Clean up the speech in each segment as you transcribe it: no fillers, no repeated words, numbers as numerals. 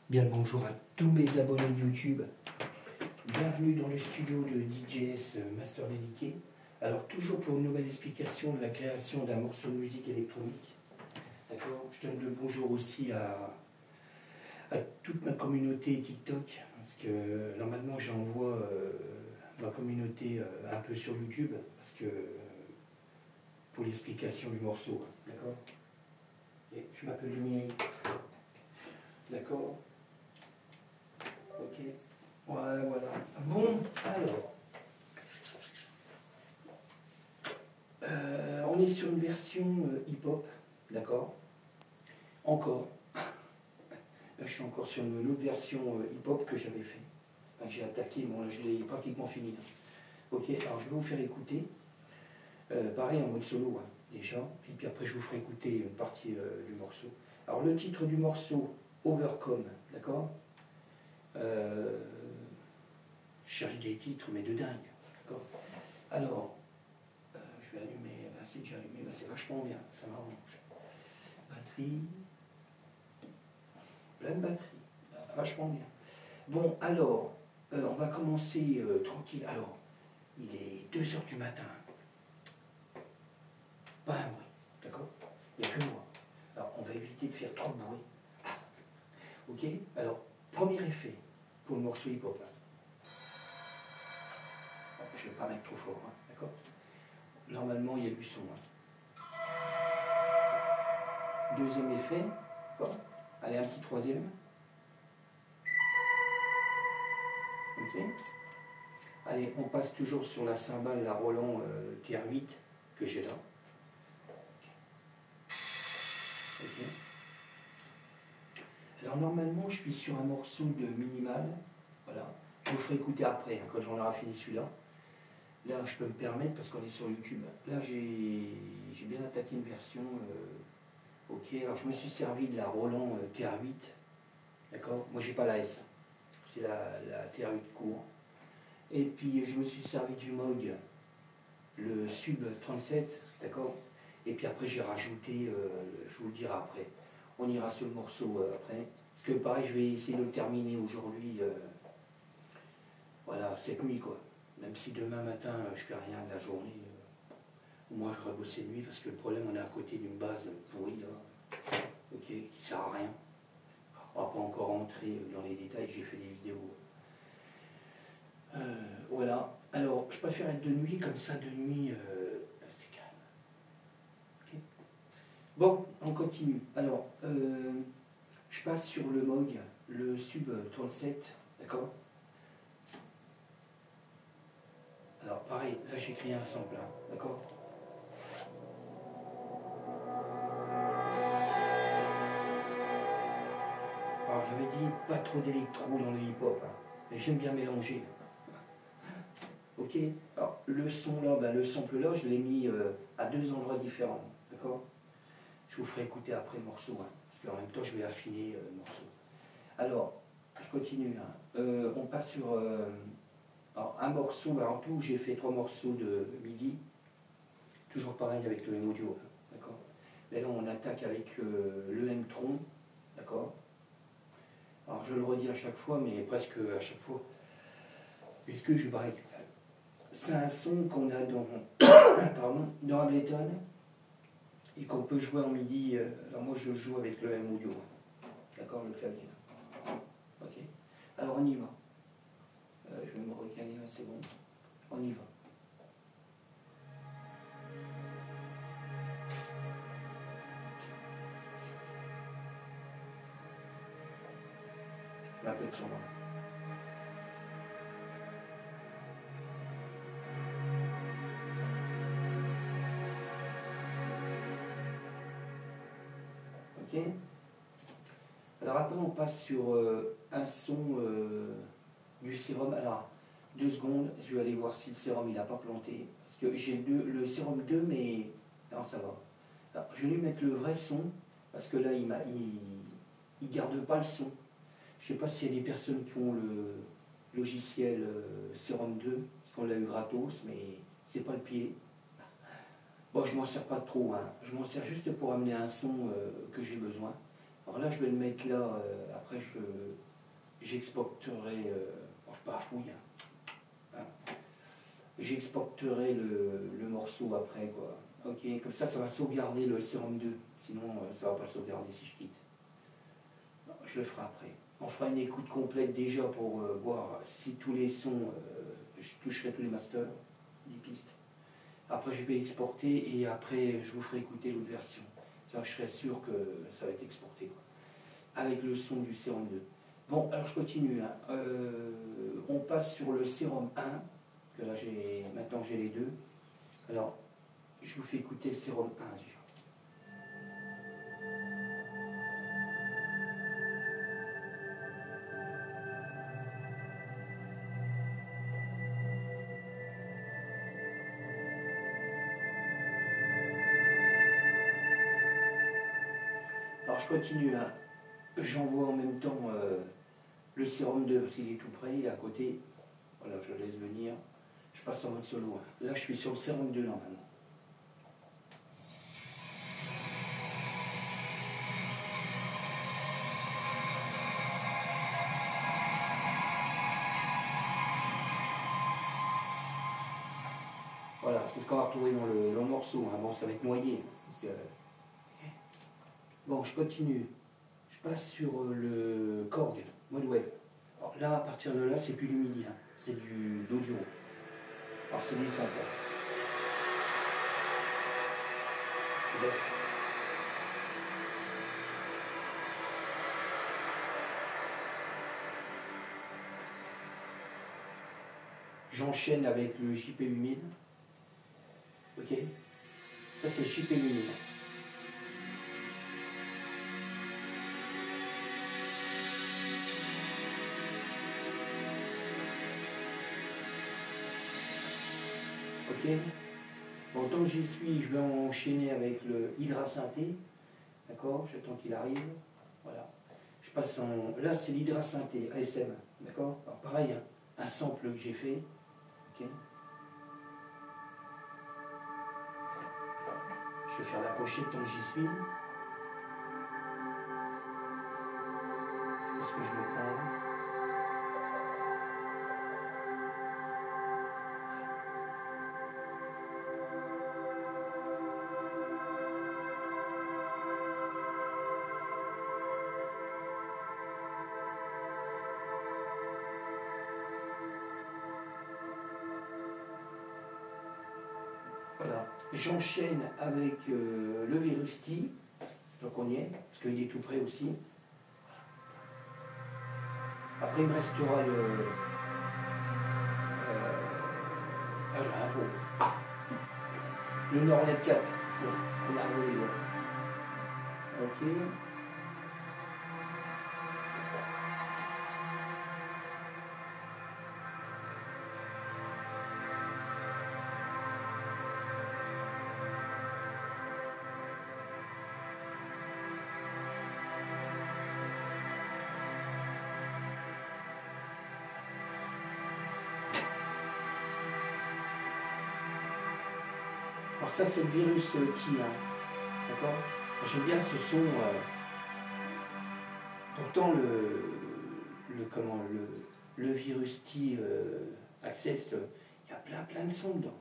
Bien le bonjour à tous mes abonnés de YouTube. Bienvenue dans le studio de DJS Master Dédié. Alors toujours pour une nouvelle explication de la création d'un morceau de musique électronique. D'accord. Je donne le bonjour aussi à toute ma communauté TikTok, parce que normalement j'envoie ma communauté un peu sur YouTube, parce que pour l'explication du morceau. D'accord. Je m'appelle Lumière. D'accord. Ok, voilà. Bon, alors, on est sur une version hip-hop, d'accord. Encore. Là, je suis encore sur une autre version hip-hop que j'avais fait. Enfin, j'ai attaqué, bon, là, je l'ai pratiquement fini. Là. Ok, alors je vais vous faire écouter. Pareil en mode solo, hein, déjà. Et puis après, je vous ferai écouter une partie du morceau. Alors, le titre du morceau, Overcome, d'accord. Je cherche des titres, mais de dingue. D'accord. Alors, je vais allumer, là c'est déjà allumé, là c'est vachement bien, ça m'arrange. Batterie, plein de batterie, vachement bien. Bon, alors, on va commencer tranquille. Alors, il est 2h du matin. Pas un bruit, d'accord. Il n'y a que moi. Alors, on va éviter de faire trop de bruit. Ok. Alors, premier effet pour le morceau hip-hop. Je ne vais pas mettre trop fort, hein, d'accord. Normalement, il y a du son. Hein. Deuxième effet. Bon. Allez, un petit troisième. Ok. Allez, on passe toujours sur la cymbale, la Roland TR8 que j'ai là. Ok. Alors normalement, je suis sur un morceau de minimal. Voilà. Je vous ferai écouter après, hein, quand j'en aurai fini celui-là. Là, je peux me permettre, parce qu'on est sur YouTube. Là, j'ai bien attaqué une version. Ok, alors je me suis servi de la Roland TR8. D'accord. Moi, j'ai pas la S. C'est la TR8 court. Et puis, je me suis servi du Moog, le Sub 37. D'accord. Et puis après, j'ai rajouté, je vous le dirai après. On ira sur le morceau après. Parce que pareil, je vais essayer de le terminer aujourd'hui. Voilà, cette nuit, quoi. Même si demain matin, je fais rien de la journée. Moi, j'aurais bossé de nuit parce que le problème, on est à côté d'une base pourrie, là. Ok, qui sert à rien. On va pas encore rentrer dans les détails, j'ai fait des vidéos. Voilà. Alors, je préfère être de nuit, comme ça, de nuit, c'est calme. Okay. Bon, on continue. Alors, je passe sur le Moog, le Sub 37, d'accord. Alors, pareil, là, j'ai créé un sample, hein, d'accord. Alors, j'avais dit pas trop d'électro dans le hip-hop, hein, mais j'aime bien mélanger. Ok. Alors, le son là, ben, le sample là, je l'ai mis à deux endroits différents, d'accord. Je vous ferai écouter après le morceau, hein, parce qu'en même temps, je vais affiner le morceau. Alors, je continue. Hein. On passe sur alors, un morceau. Alors, en tout, j'ai fait 3 morceaux de MIDI. Toujours pareil avec le M-Audio, d'accord. Mais là, on attaque avec le M-Tron, d'accord. Alors, je le redis à chaque fois, mais presque à chaque fois. Est-ce que je break? C'est un son qu'on a dans, pardon, dans Ableton et qu'on peut jouer en MIDI. Alors, moi, je joue avec le M-Audio, d'accord, le clavier. Ok. Alors, on y va. Je vais me recaler, c'est bon. On y va. La tête sur moi. Ok. Alors après on passe sur un son du sérum. Alors 2 secondes, je vais aller voir si le sérum il n'a pas planté. Parce que j'ai le sérum 2, mais non, ça va. Alors, je vais lui mettre le vrai son, parce que là il garde pas le son. Je ne sais pas s'il y a des personnes qui ont le logiciel sérum 2, parce qu'on l'a eu gratos, mais c'est pas le pied. Bon, je m'en sers pas trop, hein. Je m'en sers juste pour amener un son que j'ai besoin. Alors là, je vais le mettre là, après j'exporterai, bon, je bafouille, hein. J'exporterai le morceau après, quoi. Ok, comme ça va sauvegarder le sérum 2, sinon ça va pas le sauvegarder si je quitte. Non, je le ferai après. On fera une écoute complète déjà pour voir si tous les sons, je toucherai tous les masters, 10 pistes. Après je vais exporter et après je vous ferai écouter l'autre version. Ça, je serai sûr que ça va être exporté, quoi, avec le son du sérum 2. Bon, alors je continue, hein. On passe sur le sérum 1, que là maintenant j'ai les deux. Alors, je vous fais écouter le sérum 1 déjà. Alors je continue, hein. J'envoie en même temps le sérum 2 parce qu'il est tout près, il est à côté. Voilà, je le laisse venir. Je passe en mode solo, hein. Là je suis sur le sérum 2 normalement. Voilà, c'est ce qu'on va retrouver dans le morceau, hein. Bon, ça va être noyé. Parce que... Bon, je continue. Je passe sur le Korg, mode web. Alors là, à partir de là, c'est plus du MIDI, hein. C'est du d'audio. Alors c'est des simples. Je laisse. J'enchaîne avec le JP8000. Ok. Ça c'est le JP8000. Ok. Bon, tant que j'y suis, je vais enchaîner avec le Hydra Synthé. D'accord. J'attends qu'il arrive. Voilà. Je passe en... Là c'est l'Hydra Synthé ASM. D'accord. Alors pareil, hein, un sample que j'ai fait. Ok. Je vais faire la pochette tant que j'y suis. Je pense que je le prends. Voilà. J'enchaîne avec le Virusti. Donc on y est, parce qu'il est tout près aussi. Après, il me restera ah, j'ai un pot. Le Norlet 4. On a regardé, ok. Alors ça c'est le virus T, hein. D'accord. J'aime bien ce son. Pourtant le virus T Access, il y a plein de sons dedans.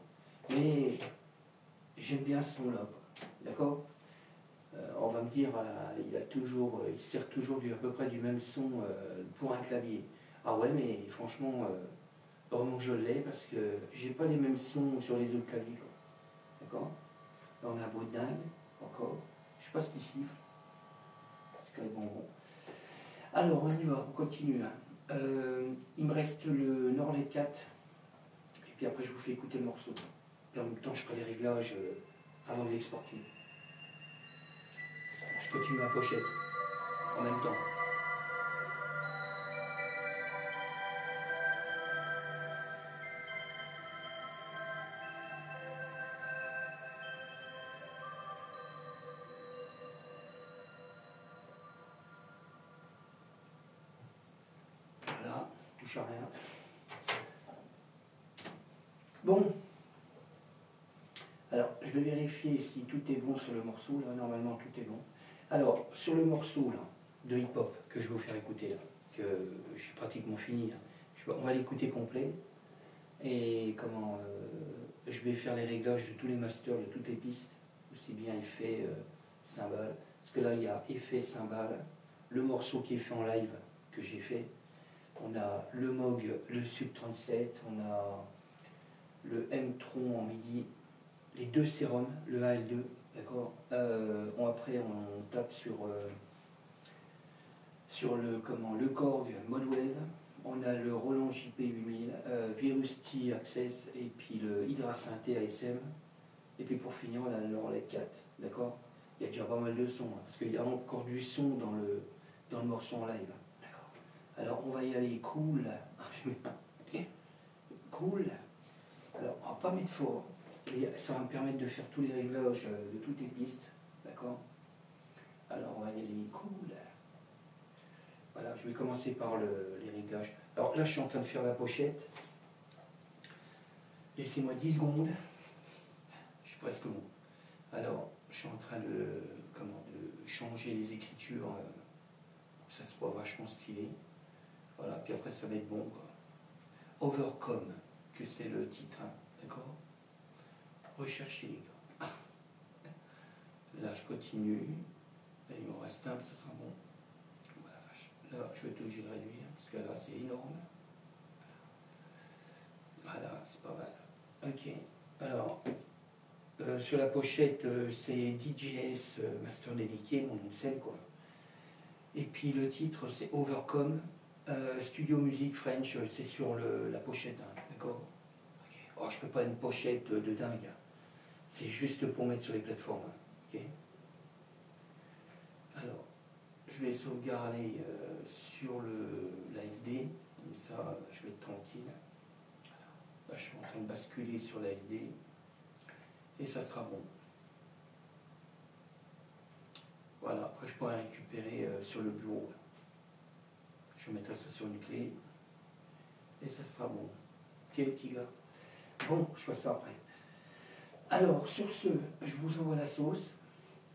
Mais j'aime bien ce son là. D'accord. On va me dire, il sert toujours à peu près du même son pour un clavier. Ah ouais, mais franchement, heureusement que je l'ai parce que j'ai pas les mêmes sons sur les autres claviers. D'accord. Là on a un bruit de dingue, encore. Je sais pas ce qui siffle. C'est quand même bon. Alors on y va, on continue. Hein. Il me reste le Norlet 4. Et puis après je vous fais écouter le morceau. Et en même temps je ferai les réglages avant de l'exporter. Je continue la pochette en même temps. Voilà, touche à rien. Bon. Alors, je vais vérifier si tout est bon sur le morceau. Là, normalement, tout est bon. Alors, sur le morceau, là, de hip-hop que je vais vous faire écouter là, que j'ai pratiquement fini. On va l'écouter complet. Et comment je vais faire les réglages de tous les masters, de toutes les pistes, aussi bien effet, cymbales. Parce que là, il y a effet, cymbales, le morceau qui est fait en live que j'ai fait. On a le Moog, le Sub 37, on a le M-Tron en MIDI, les deux sérums, le 1 et le 2, d'accord. Après, on tape sur le Korg Modwave. On a le Roland JP8000, Virus T Access et puis le Hydra Synthé ASM. Et puis pour finir, on a le Orlet 4, d'accord. Il y a déjà pas mal de sons, hein, parce qu'il y a encore du son dans le morceau en live. D'accord. Alors on va y aller cool. Cool. Alors on va pas mettre fort. Et ça va me permettre de faire tous les réglages de toutes les pistes, d'accord. Alors on va y aller cool. Voilà, je vais commencer par les réglages. Alors là, je suis en train de faire la pochette. Laissez-moi 10 secondes. Je suis presque bon. Alors, je suis en train de changer les écritures. Ça se voit vachement stylé. Voilà, puis après, ça va être bon, quoi. Overcome, que c'est le titre, hein, d'accord. Recherchez les gars. Là, je continue. Et il m'en reste un, ça sera bon. Là, je vais être obligé de réduire, parce que là, c'est énorme. Voilà, c'est pas mal. Ok. Alors, sur la pochette, c'est DJS Master Dédié, mon nom de scène, quoi. Et puis le titre, c'est Overcome, Studio Music French, c'est sur la pochette, hein, d'accord. Okay. Oh, je peux pas une pochette de dingue. Hein. C'est juste pour mettre sur les plateformes. Hein. Ok. Alors, je vais sauvegarder sur l'ASD, comme ça je vais être tranquille. Là je suis en train de basculer sur l'ASD et ça sera bon. Voilà, après je pourrai récupérer sur le bureau. Je mettrai ça sur une clé et ça sera bon. Ok petit gars. Bon, je fais ça après. Alors sur ce, je vous envoie la sauce,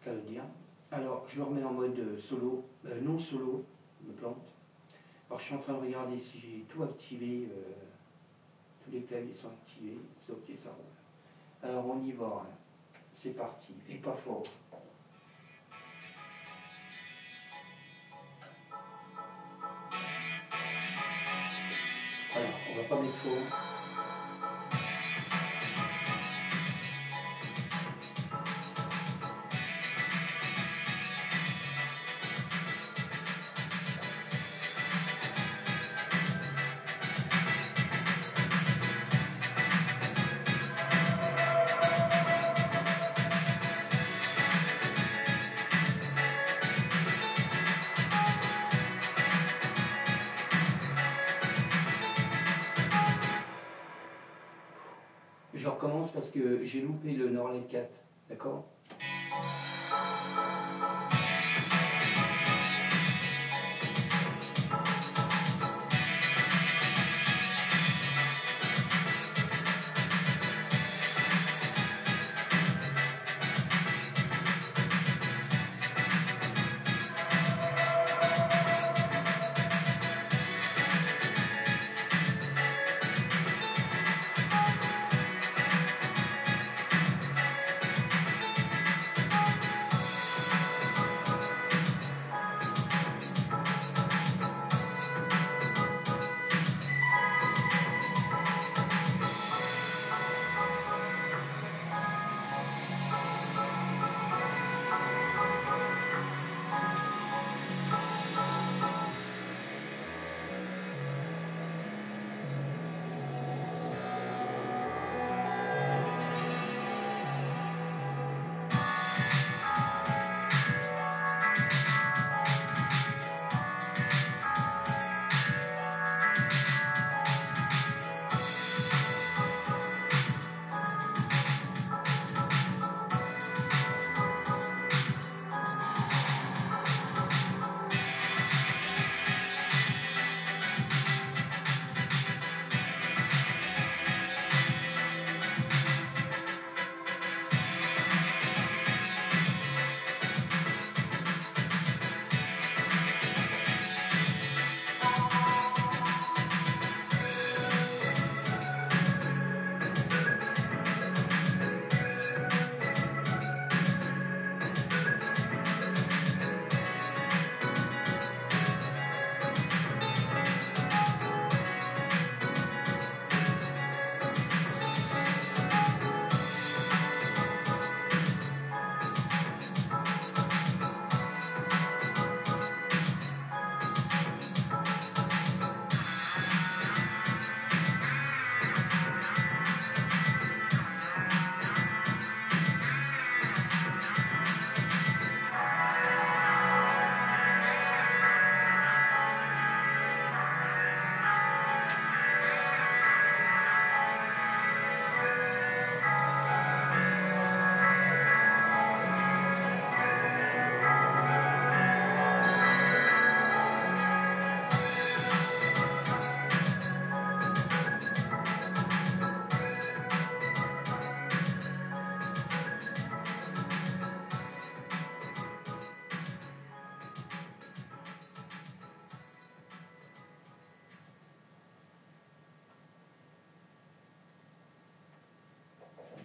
qu'à le dire. Alors, je le remets en mode solo, non solo, je me plante. Alors, je suis en train de regarder si j'ai tout activé, tous les claviers sont activés, c'est ok, ça roule. Alors, on y va, hein. C'est parti, et pas fort. Voilà, on va pas mettre fort. Je recommence parce que j'ai loupé le Norlet 4, d'accord.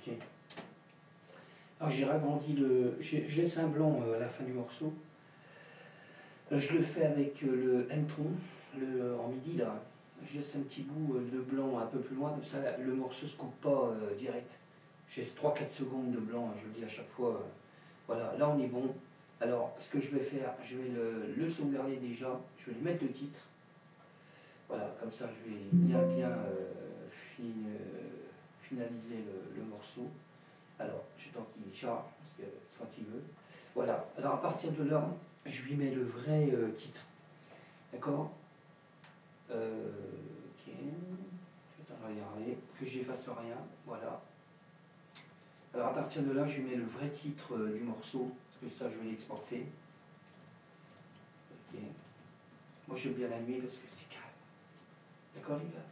Ok. Alors j'ai ragrandi le... Je laisse un blanc à la fin du morceau. Je le fais avec le M-tron, en midi là. Je laisse un petit bout de blanc un peu plus loin, comme ça le morceau ne se coupe pas direct. Je laisse 3-4 secondes de blanc, je le dis à chaque fois. Voilà, là on est bon. Alors ce que je vais faire, je vais le sauvegarder déjà, je vais lui mettre le titre. Voilà, comme ça je vais bien finaliser le morceau. Alors, j'attends qu'il charge, parce que c'est quand il veut. Voilà, alors à partir de là, je lui mets le vrai titre. D'accord. Ok. Je vais regarder, que j'efface rien. Voilà. Alors à partir de là, je lui mets le vrai titre du morceau, parce que ça, je vais l'exporter. Ok. Moi, j'aime bien la nuit parce que c'est calme. D'accord, les gars.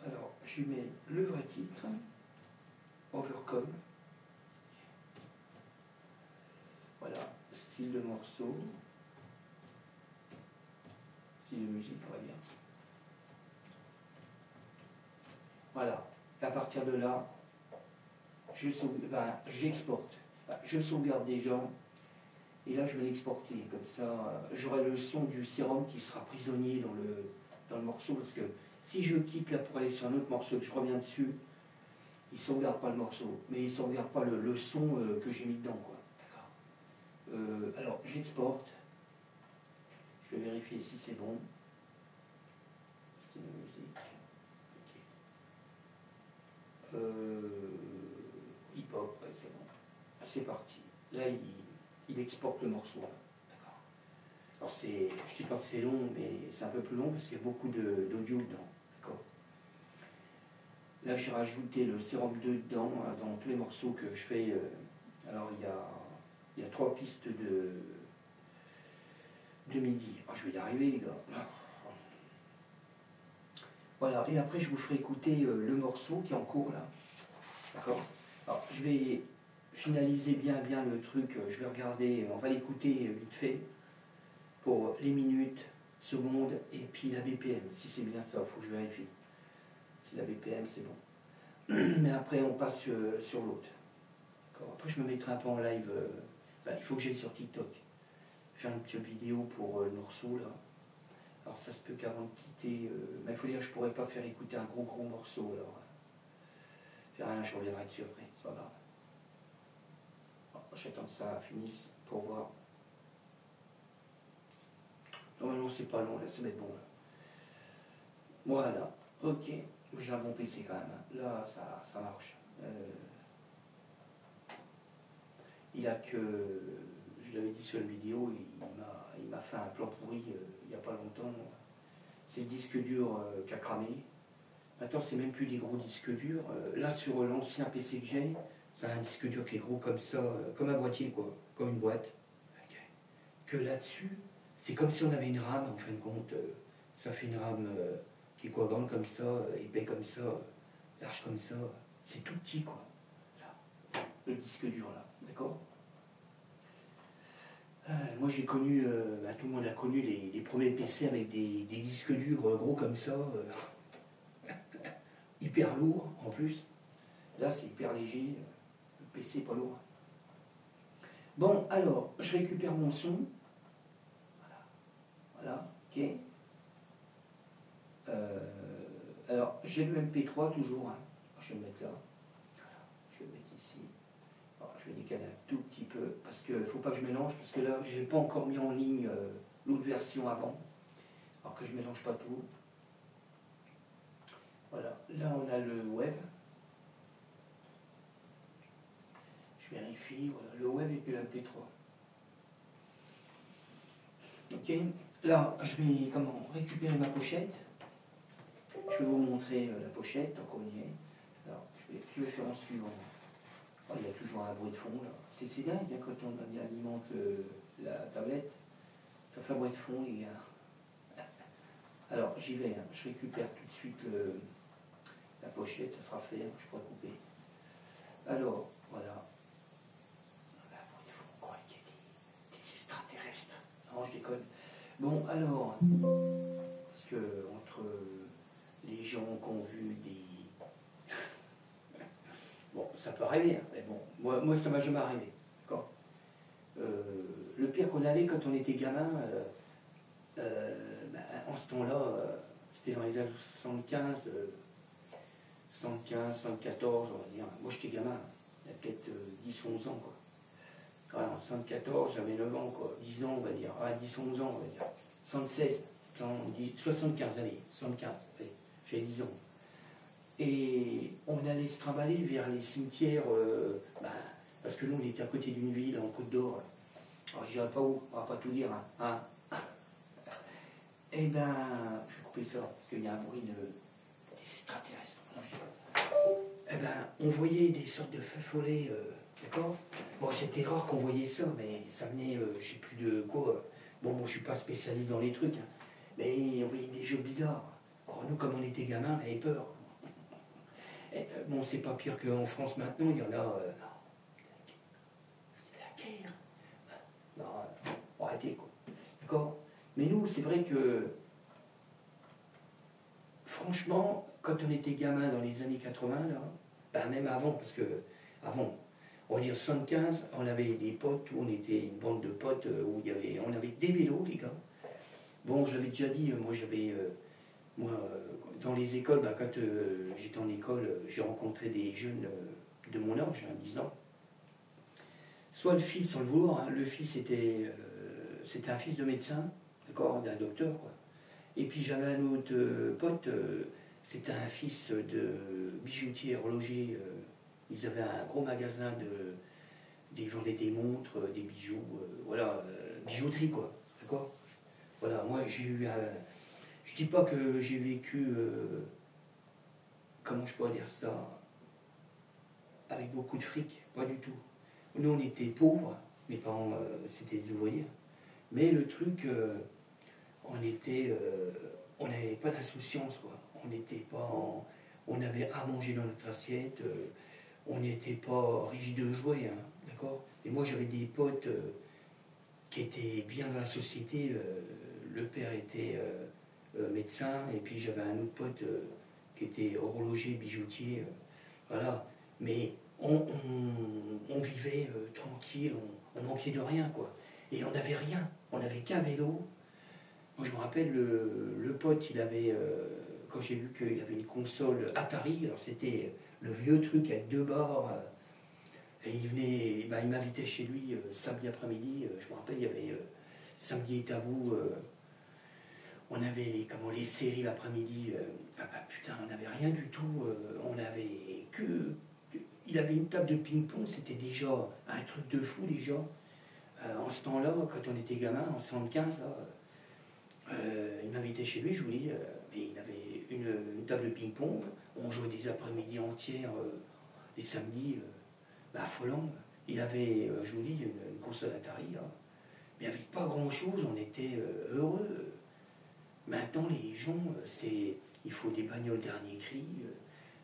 Alors, je lui mets le vrai titre. Overcome. Voilà, style de morceau. Style de musique, on va dire. Voilà. À partir de là, j'exporte. Je sauvegarde déjà. Et là, je vais l'exporter. Comme ça, j'aurai le son du sérum qui sera prisonnier dans le morceau. Parce que si je quitte là pour aller sur un autre morceau, que je reviens dessus, il ne sauvegarde pas le morceau. Mais il ne sauvegarde pas le son que j'ai mis dedans, quoi. Alors, j'exporte. Je vais vérifier si c'est bon. Style de musique. Ok. Hip-hop, ouais, c'est bon. Ah, c'est parti. Là, il exporte le morceau. D'accord. Alors, je ne dis pas que c'est long, mais c'est un peu plus long parce qu'il y a beaucoup d'audio dedans. D'accord. Là, j'ai rajouté le Sérum 2 dedans, dans tous les morceaux que je fais. Alors, il y a 3 pistes de midi. Oh, je vais y arriver, les gars. Voilà, et après, je vous ferai écouter le morceau qui est en cours, là. D'accord. Alors, je vais finaliser bien le truc. Je vais regarder, on va l'écouter vite fait pour les minutes, secondes, et puis la BPM. Si c'est bien ça, il faut que je vérifie. Si la BPM, c'est bon. Mais après, on passe sur l'autre. Après, je me mettrai un peu en live. Il faut que j'aille sur TikTok. Faire une petite vidéo pour le morceau, là. Alors, ça se peut qu'avant de quitter... mais il faut dire que je ne pourrais pas faire écouter un gros morceau, alors. J'ai rien, je reviendrai dessus après. Voilà. J'attends que ça finisse pour voir. Normalement, c'est pas long, là, ça va être bon, là. Voilà. Ok. J'ai un bon PC quand même. Là, ça marche. Il a que, je l'avais dit sur la vidéo, il m'a fait un plan pourri il n'y a pas longtemps. C'est le disque dur qui a cramé. Maintenant, c'est même plus des gros disques durs. Là, sur l'ancien PC que j'ai, c'est un disque dur qui est gros comme ça, comme un boîtier, quoi, comme une boîte. Okay. Que là-dessus, c'est comme si on avait une rame, en fin de compte. Ça fait une rame qui est quoi, grande comme ça, épais comme ça, large comme ça. C'est tout petit, quoi. Là, le disque dur, là. D'accord. Moi j'ai connu, tout le monde a connu les premiers PC avec des disques durs gros comme ça, hyper lourds en plus. Là c'est hyper léger, le PC pas lourd. Bon alors, je récupère mon son. Voilà, ok. Alors j'ai le MP3 toujours, hein. Je vais le mettre là. Voilà, je vais le mettre ici. Alors, je vais décaler un tout petit peu parce qu'il ne faut pas que je mélange, parce que là, je n'ai pas encore mis en ligne l'autre version avant, alors que je ne mélange pas tout. Voilà, là on a le web. Je vérifie, voilà, le web et puis le MP3. Ok, là je vais récupérer ma pochette. Je vais vous montrer la pochette, tant qu'on y est. Alors, je vais faire en suivant. Oh, il y a toujours un bruit de fond là. C'est dingue hein, quand on alimente la tablette. Ça fait un bruit de fond les gars. Alors j'y vais, hein. Je récupère tout de suite la pochette, ça sera fait, je pourrais couper. Alors, voilà. Un bruit de fond, quoi, il y a des extraterrestres. Non, je déconne. Bon, alors, parce que entre les gens qui ont vu Bon, ça peut arriver, hein, mais bon, moi ça m'a jamais arrivé. D'accord. Le pire qu'on avait quand on était gamin, ben, en ce temps-là, c'était dans les années 75, 75, 74, on va dire. Moi j'étais gamin, il y a peut-être 10 ou 11 ans, quoi. Voilà, en 74, j'avais 9 ans, quoi. 10 ans, on va dire. Ah, 10 ou 11 ans, on va dire. 76, 75, allez, 75, allez, j'ai 10 ans. Et on allait se trimballer vers les cimetières, ben, parce que nous, on était à côté d'une ville, en Côte d'Or. Alors, je dirais pas où, on va pas tout dire, hein. Et ben, je vais couper ça, parce qu'il y a un bruit des extraterrestres. Eh ben, on voyait des sortes de feux follets, d'accord. Bon, c'était rare qu'on voyait ça, mais ça venait, je sais plus de quoi. Bon, moi, je suis pas spécialiste dans les trucs, hein, mais on voyait des jeux bizarres. Alors, nous, comme on était gamins, on avait peur. Et, bon, c'est pas pire qu'en France maintenant, il y en a... non, c'est la guerre. Non, arrêtez, quoi. D'accord. Mais nous, c'est vrai que, franchement, quand on était gamin dans les années 80, là, ben même avant, parce que avant, on va dire 75, on avait des potes, où on était une bande de potes, où on avait des vélos, les gars. Bon, j'avais déjà dit, moi j'avais, dans les écoles, ben, quand j'étais en école, j'ai rencontré des jeunes de mon âge, 10 ans. Soit le fils, sans le vouloir, hein, le fils c'était un fils de médecin, d'accord, d'un docteur, quoi. Et puis j'avais un autre pote, c'était un fils de bijoutier horloger. Ils avaient un gros magasin ils vendaient des montres, des bijoux, voilà, bijouterie, quoi, d'accord. Voilà, moi j'ai eu je dis pas que j'ai vécu, comment je pourrais dire ça, avec beaucoup de fric, pas du tout. Nous on était pauvres, mes parents c'était des ouvriers, mais le truc, on n'avait pas d'insouciance, quoi. On avait à manger dans notre assiette, on n'était pas riche de jouets, hein, d'accord. Et moi j'avais des potes qui étaient bien dans la société, le père était médecin, et puis j'avais un autre pote qui était horloger, bijoutier, voilà. Mais on vivait tranquille, on manquait de rien, quoi. Et on n'avait rien, on n'avait qu'un vélo. Moi je me rappelle, le pote, il avait, quand j'ai vu qu'il avait une console Atari, alors c'était le vieux truc avec 2 barres, et il venait, ben, il m'invitait chez lui samedi après-midi, je me rappelle, il y avait Samedi est à vous, on avait les séries l'après-midi, ah bah, putain, on n'avait rien du tout, on avait il avait une table de ping-pong, c'était déjà un truc de fou déjà. En ce temps-là, quand on était gamin, en 75, il m'invitait chez lui, je vous dis, mais il avait une table de ping-pong, on jouait des après-midi entières, les samedis, affolant. Il avait, je vous dis, une console Atari, là, mais avec pas grand-chose, on était heureux. Maintenant, les gens, il faut des bagnoles dernier cri,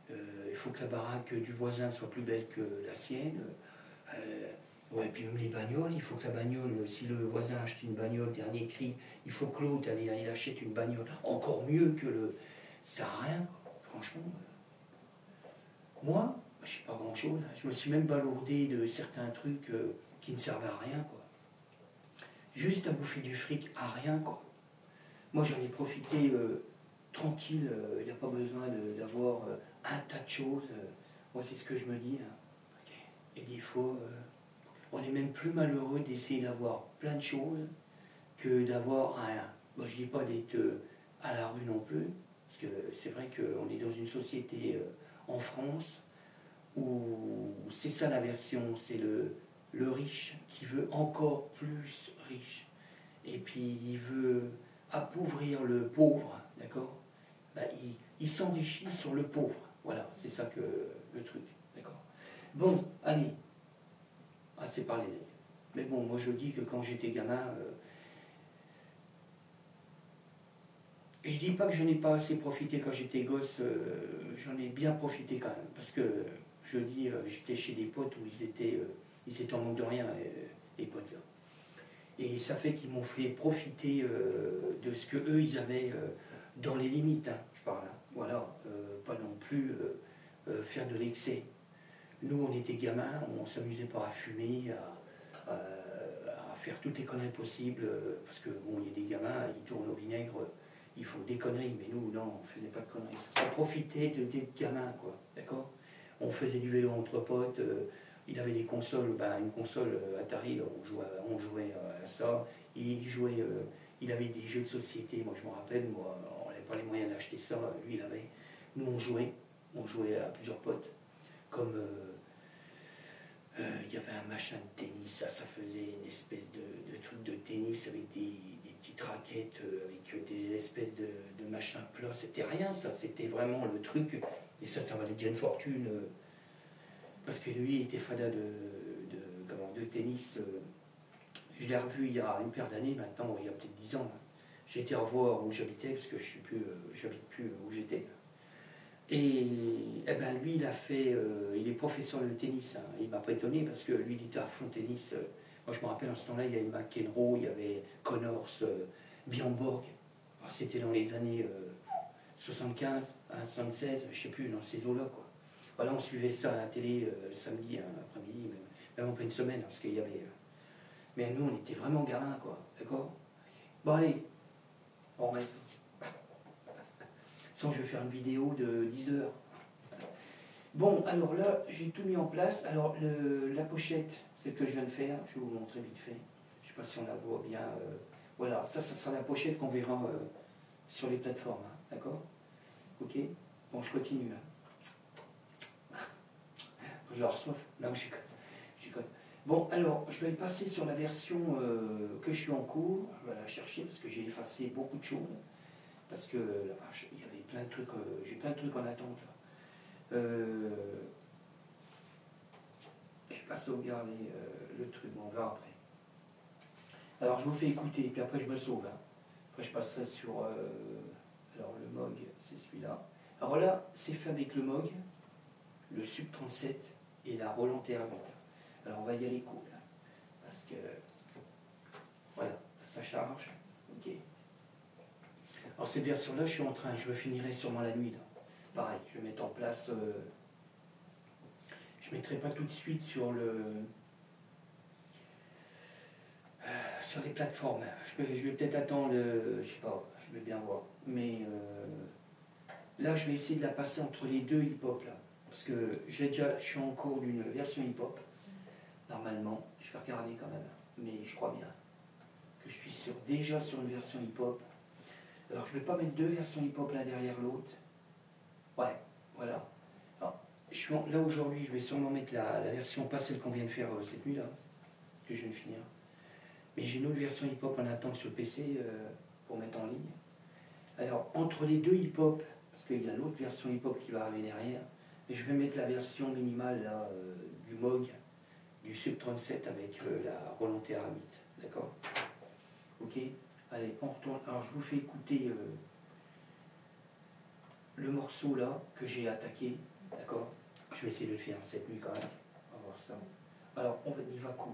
il faut que la baraque du voisin soit plus belle que la sienne. Ouais, puis même les bagnoles, il faut que la bagnole, si le voisin achète une bagnole dernier cri, il faut que l'autre, il achète une bagnole encore mieux que le... Ça n'a rien, quoi. Franchement. Moi, je ne sais pas grand-chose. Je me suis même balourdé de certains trucs qui ne servaient à rien, quoi. Juste à bouffer du fric à rien, quoi. Moi, j'en ai profité tranquille. Il n'y a pas besoin d'avoir un tas de choses. Moi, c'est ce que je me dis. Hein. Okay. Et des fois... on est même plus malheureux d'essayer d'avoir plein de choses que d'avoir rien. Bon, je ne dis pas d'être à la rue non plus, parce que c'est vrai qu'on est dans une société en France où c'est ça la version, c'est le riche qui veut encore plus riche. Et puis il veut appauvrir le pauvre, d'accord. Ben, il s'enrichit sur le pauvre. Voilà, c'est ça que le truc, d'accord. Bon, allez. Assez parlé. Mais bon, moi je dis que quand j'étais gamin, je dis pas que je n'ai pas assez profité quand j'étais gosse, j'en ai bien profité quand même, parce que je dis, j'étais chez des potes où ils étaient en manque de rien, les potes là. Et ça fait qu'ils m'ont fait profiter de ce que eux ils avaient dans les limites, hein, je parle. Hein. Voilà, pas non plus faire de l'excès. Nous, on était gamins, on s'amusait pas à fumer, à faire toutes les conneries possibles, parce que bon, il y a des gamins, ils tournent au vinaigre, ils font des conneries, mais nous, non, on faisait pas de conneries. On profitait d'être gamins, quoi, d'accord? On faisait du vélo entre potes, il avait des consoles, ben, une console Atari, on jouait à ça, il avait des jeux de société, moi je me rappelle, moi, on n'avait pas les moyens d'acheter ça, lui il avait. Nous on jouait à plusieurs potes, comme il y avait un machin de tennis, ça faisait une espèce de truc de tennis avec des petites raquettes, avec des espèces de machins plats, c'était rien ça, c'était vraiment le truc, et ça valait déjà une fortune, parce que lui il était fada de tennis. Je l'ai revu il y a une paire d'années maintenant, il y a peut-être 10 ans. J'ai été revoir où j'habitais, parce que je j'habite plus où j'étais. Et eh ben, lui, il est professeur de tennis. Hein. Il m'a pas étonné parce que lui, il était à fond tennis. Moi, je me rappelle, en ce temps-là, il y avait McEnroe, il y avait Connors, Bjornborg. C'était dans les années 75, 76, je sais plus, dans ces eaux-là, quoi. Voilà, on suivait ça à la télé le samedi après-midi, même en pleine semaine, parce qu'il y avait... mais nous, on était vraiment gamins, quoi, d'accord? Bon, allez, on remet ça. Sinon, je vais faire une vidéo de 10 heures. Bon, alors là, j'ai tout mis en place. Alors, la pochette, c'est ce que je viens de faire. Je vais vous montrer vite fait. Je ne sais pas si on la voit bien. Voilà, ça sera la pochette qu'on verra sur les plateformes. Hein, d'accord? Ok? Bon, je continue. Hein. Je la reçois. Non, je déconne. Bon, alors, je vais passer sur la version que je suis en cours. Je vais la chercher parce que j'ai effacé beaucoup de choses. Parce que, la vache, il y avait plein de trucs, j'ai plein de trucs en attente. Là. J'ai pas sauvegardé le truc, bon, on verra après. Alors, je vous fais écouter, puis après, je me sauve. Hein. Après, je passerai sur... alors, le MOG, c'est celui-là. Alors là, c'est fait avec le MOG, le Sub 37 et la Roland TR8. Alors, on va y aller cool. Hein, parce que... Voilà, ça charge. Ok. Alors cette version-là, je le finirai sûrement la nuit. Là. Pareil, je vais mettre en place... je ne mettrai pas tout de suite sur les plateformes. Je vais peut-être attendre, je sais pas, je vais bien voir. Mais là, je vais essayer de la passer entre les deux hip-hop. Là. Parce que je suis en cours d'une version hip-hop. Normalement, je vais regarder quand même. Mais je crois bien que je suis déjà sur une version hip-hop. Alors, je ne vais pas mettre deux versions hip-hop l'un derrière l'autre. Ouais, voilà. Alors, là, aujourd'hui, je vais sûrement mettre la version, pas celle qu'on vient de faire cette nuit-là, que je viens de finir. Mais j'ai une autre version hip-hop en attente sur le PC pour mettre en ligne. Alors, entre les deux hip-hop, parce qu'il y a l'autre version hip-hop qui va arriver derrière, mais je vais mettre la version minimale là, du MOG, du Sub 37 avec la Roland TR8. D'accord? Ok? Allez, on retourne. Alors, je vous fais écouter le morceau là que j'ai attaqué. D'accord? Je vais essayer de le faire cette nuit quand même. On va voir ça. Alors, on y va cool.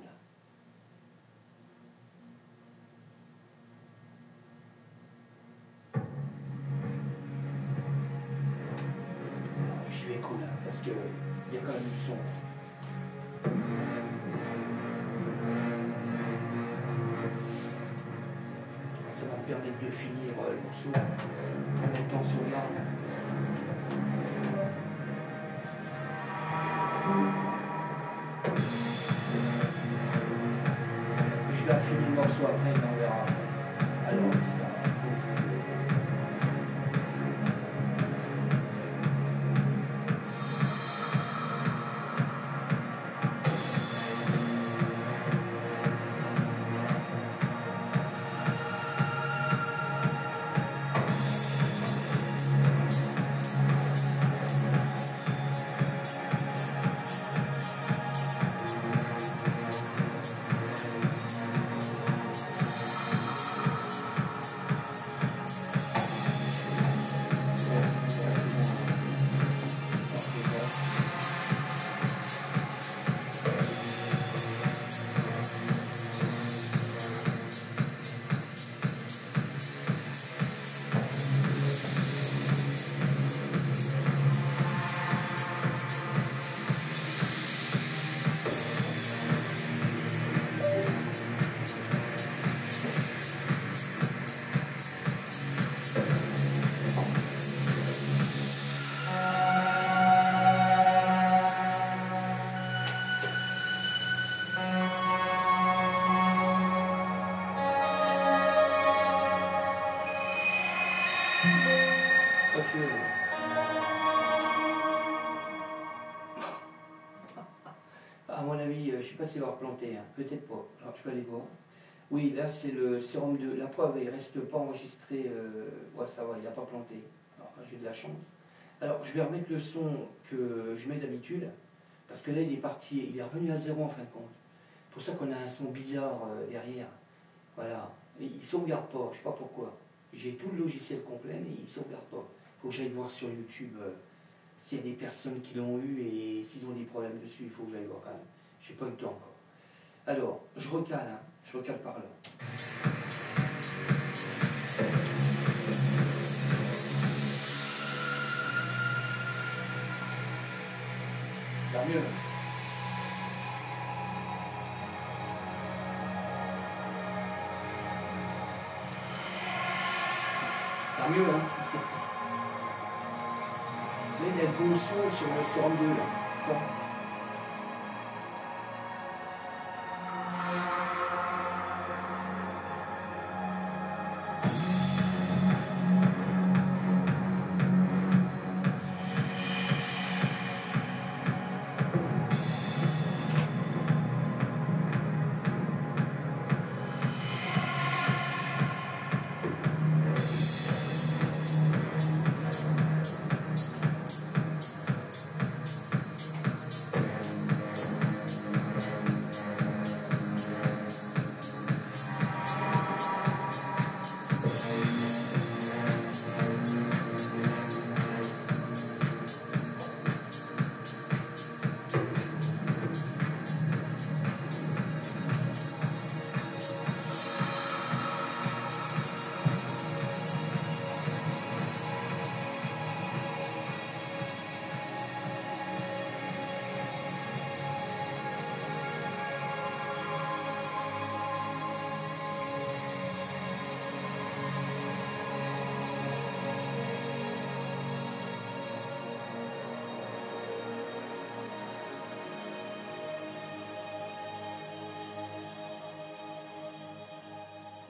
Je vais cool parce qu'il y a quand même du son. Ça va me permettre de finir le morceau en mettant sur l'arme. Je vais affiner le morceau après, mais on verra. Alors, ça. Pas tué. À mon avis, je ne sais pas s'il va replanter, hein. Peut-être pas. Alors je vais aller voir. Oui, là c'est le sérum de la preuve, il ne reste pas enregistré. Ouais, ça va, il n'a pas planté. J'ai de la chance. Alors je vais remettre le son que je mets d'habitude, parce que là il est parti, il est revenu à zéro en fin de compte. C'est pour ça qu'on a un son bizarre derrière. Voilà. Et il ne sauvegarde pas, je ne sais pas pourquoi. J'ai tout le logiciel complet, mais il ne sauvegarde pas. Il faut que j'aille voir sur YouTube s'il y a des personnes qui l'ont eu et s'ils ont des problèmes dessus, il faut que j'aille voir quand même. Je n'ai pas eu le temps encore. Alors, je recale, hein. Je recale par là. Ça va mieux. Ça va mieux, hein. Là, il y a le bon son sur le sérum 2, là. Bon.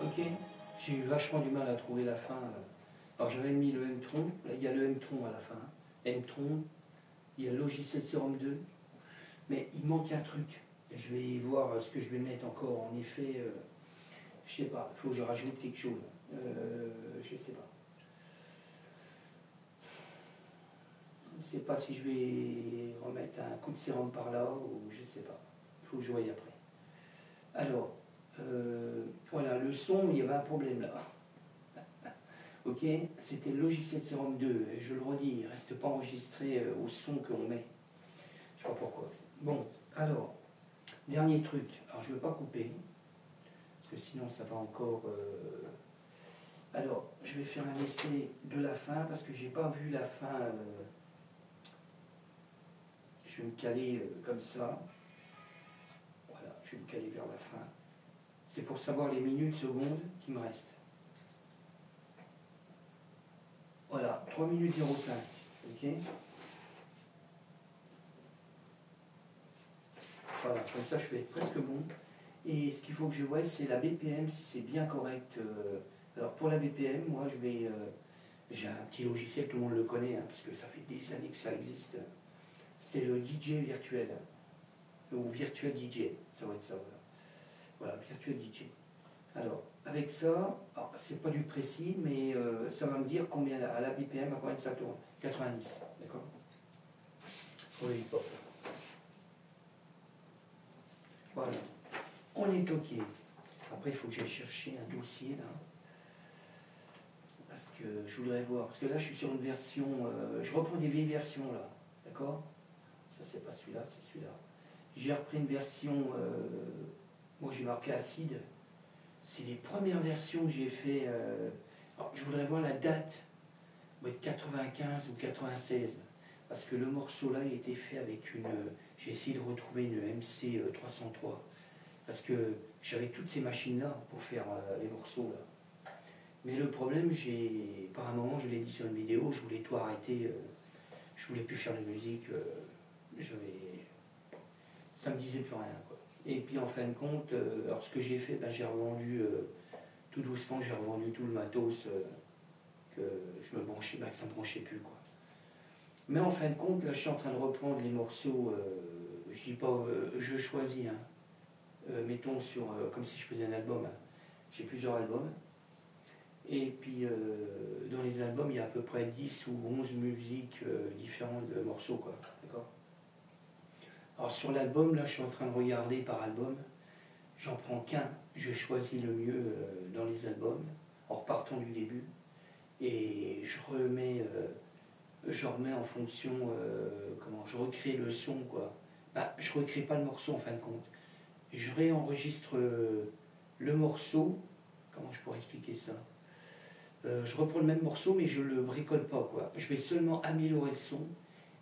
Ok, j'ai eu vachement du mal à trouver la fin. Alors j'avais mis le M-Tron, là il y a le M-Tron à la fin. M-Tron, il y a le logiciel Serum 2, mais il manque un truc. Je vais voir ce que je vais mettre encore. En effet, je sais pas, il faut que je rajoute quelque chose. Je sais pas. Je sais pas si je vais remettre un coup de sérum par là ou je sais pas. Il faut que je voie après. Alors, voilà, le son, il y avait un problème là. Ok, c'était le logiciel Serum 2, et je le redis, il ne reste pas enregistré au son qu'on met. Je ne sais pas pourquoi. Bon, alors, dernier truc. Alors, je ne veux pas couper, parce que sinon ça va encore... Alors, je vais faire un essai de la fin, parce que j'ai pas vu la fin. Je vais me caler comme ça. Voilà, je vais me caler vers la fin. C'est pour savoir les minutes, secondes qui me restent. Voilà, 3 minutes 05. Ok. Voilà, comme ça je vais être presque bon. Et ce qu'il faut que je voie, c'est la BPM, si c'est bien correct. Alors pour la BPM, moi je vais... j'ai un petit logiciel, tout le monde le connaît, hein, parce que ça fait des années que ça existe. C'est le DJ virtuel, ou Virtual DJ, ça va être ça, voilà. Voilà, Virtual DJ. Alors, avec ça, c'est pas du précis, mais ça va me dire combien, à la BPM, à combien ça tourne. 90, d'accord? Pour le hip-hop. Voilà. On est OK. Après, il faut que j'aille chercher un dossier, là. Parce que je voudrais voir. Parce que là, je suis sur une version... je reprends des vieilles versions, là. D'accord? Ça, c'est pas celui-là, c'est celui-là. J'ai repris une version... moi, j'ai marqué acide. C'est les premières versions que j'ai fait. Alors, je voudrais voir la date, va être 95 ou 96, parce que le morceau là a été fait avec une. J'ai essayé de retrouver une MC 303, parce que j'avais toutes ces machines là pour faire les morceaux là. Mais le problème, par un moment, je l'ai dit sur une vidéo, je voulais tout arrêter, je voulais plus faire de musique, ça me disait plus rien, quoi. Et puis en fin de compte, alors ce que j'ai fait, ben, j'ai revendu tout doucement, j'ai revendu tout le matos que je me branchais, bah, ça ne me branchait plus, quoi. Mais en fin de compte, là, je suis en train de reprendre les morceaux, je dis pas, je choisis, hein. Mettons sur, comme si je faisais un album, hein. J'ai plusieurs albums. Et puis, dans les albums, il y a à peu près 10 ou 11 musiques différentes de morceaux, quoi. D'accord ? Alors, sur l'album, là, je suis en train de regarder par album. J'en prends qu'un, je choisis le mieux dans les albums, en repartant du début. Et je remets en fonction, comment, je recrée le son, quoi. Bah, je recrée pas le morceau, en fin de compte. Je réenregistre le morceau, comment je pourrais expliquer ça ? Je reprends le même morceau, mais je le bricole pas, quoi. Je vais seulement améliorer le son.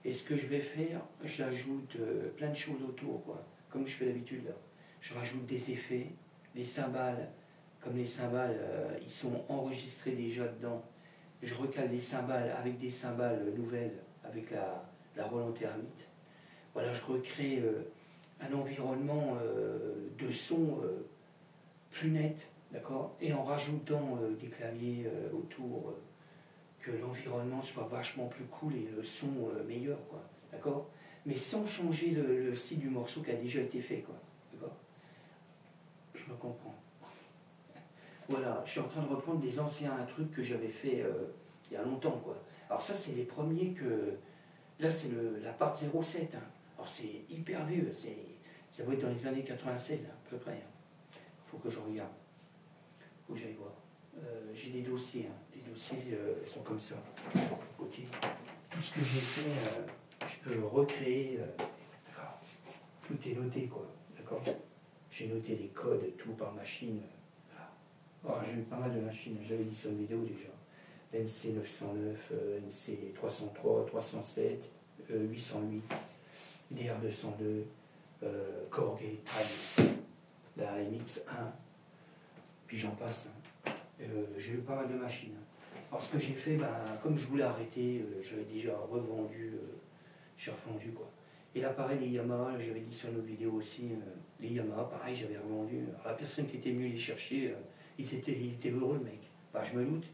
Et ce que je vais faire, j'ajoute plein de choses autour, quoi. Comme je fais d'habitude, là. Je rajoute des effets, les cymbales. Comme les cymbales, ils sont enregistrés déjà dedans. Je recale des cymbales avec des cymbales nouvelles, avec la Roland TR-8. Voilà, je recrée un environnement de son plus net. D'accord ? Et en rajoutant des claviers autour, que l'environnement soit vachement plus cool et le son meilleur, quoi. D'accord ? Mais sans changer le style du morceau qui a déjà été fait, quoi. D'accord ? Je me comprends. Voilà, je suis en train de reprendre des anciens trucs que j'avais fait il y a longtemps, quoi. Alors ça, c'est les premiers que... Là, c'est la part 07. Hein. Alors c'est hyper vieux, ça doit être dans les années 96, hein, à peu près. Il faut que je regarde. Où j'aille voir. J'ai des dossiers, hein. Les dossiers sont comme ça. Ok. Tout ce que j'ai fait, je peux le recréer. Tout est noté, quoi. D'accord ? J'ai noté les codes et tout par machine. Voilà. J'ai eu pas mal de machines, j'avais dit sur une vidéo déjà. NC 909, NC 303, 307, 808, DR 202, Korg Electronic, la MX1, puis j'en passe. Hein. J'ai eu pas mal de machines. Alors ce que j'ai fait, ben, comme je voulais arrêter, j'avais déjà revendu, j'ai revendu, quoi. Et l'appareil des Yamaha, j'avais dit sur nos vidéos aussi, les Yamaha, pareil, j'avais revendu. Alors, la personne qui était venue les chercher, il était heureux, le mec. Enfin, je me doute,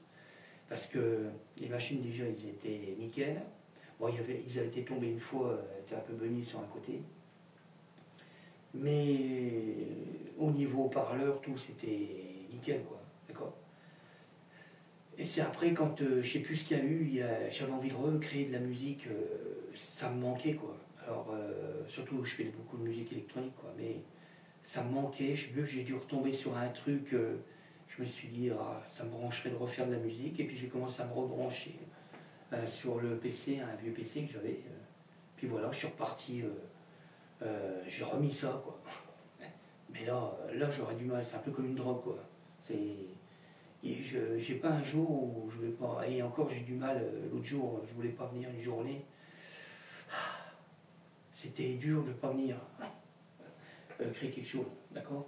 parce que les machines déjà, ils étaient nickel. Bon, ils avaient été tombés une fois, étaient un peu bénis sur un côté. Mais au niveau parleur, tout, c'était nickel, quoi. D'accord ? Et c'est après, quand je sais plus ce qu'il y a eu, j'avais envie de recréer de la musique, ça me manquait, quoi. Alors, surtout, je fais beaucoup de musique électronique, quoi, mais ça me manquait. J'ai dû retomber sur un truc, je me suis dit, ah, ça me brancherait de refaire de la musique, et puis j'ai commencé à me rebrancher sur le PC, un vieux PC que j'avais. Puis voilà, je suis reparti, j'ai remis ça, quoi. Mais là j'aurais du mal, c'est un peu comme une drogue, quoi. Et j'ai pas un jour où je vais pas. Et encore, j'ai du mal. L'autre jour, je voulais pas venir une journée. C'était dur de pas venir créer quelque chose, d'accord ?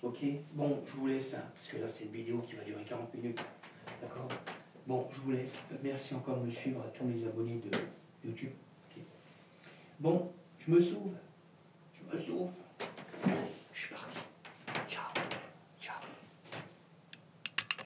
Ok ? Bon, je vous laisse, hein, parce que là, c'est une vidéo qui va durer 40 minutes, d'accord ? Bon, je vous laisse. Merci encore de me suivre à tous mes abonnés de YouTube. Okay. Bon, je me sauve. Je suis parti.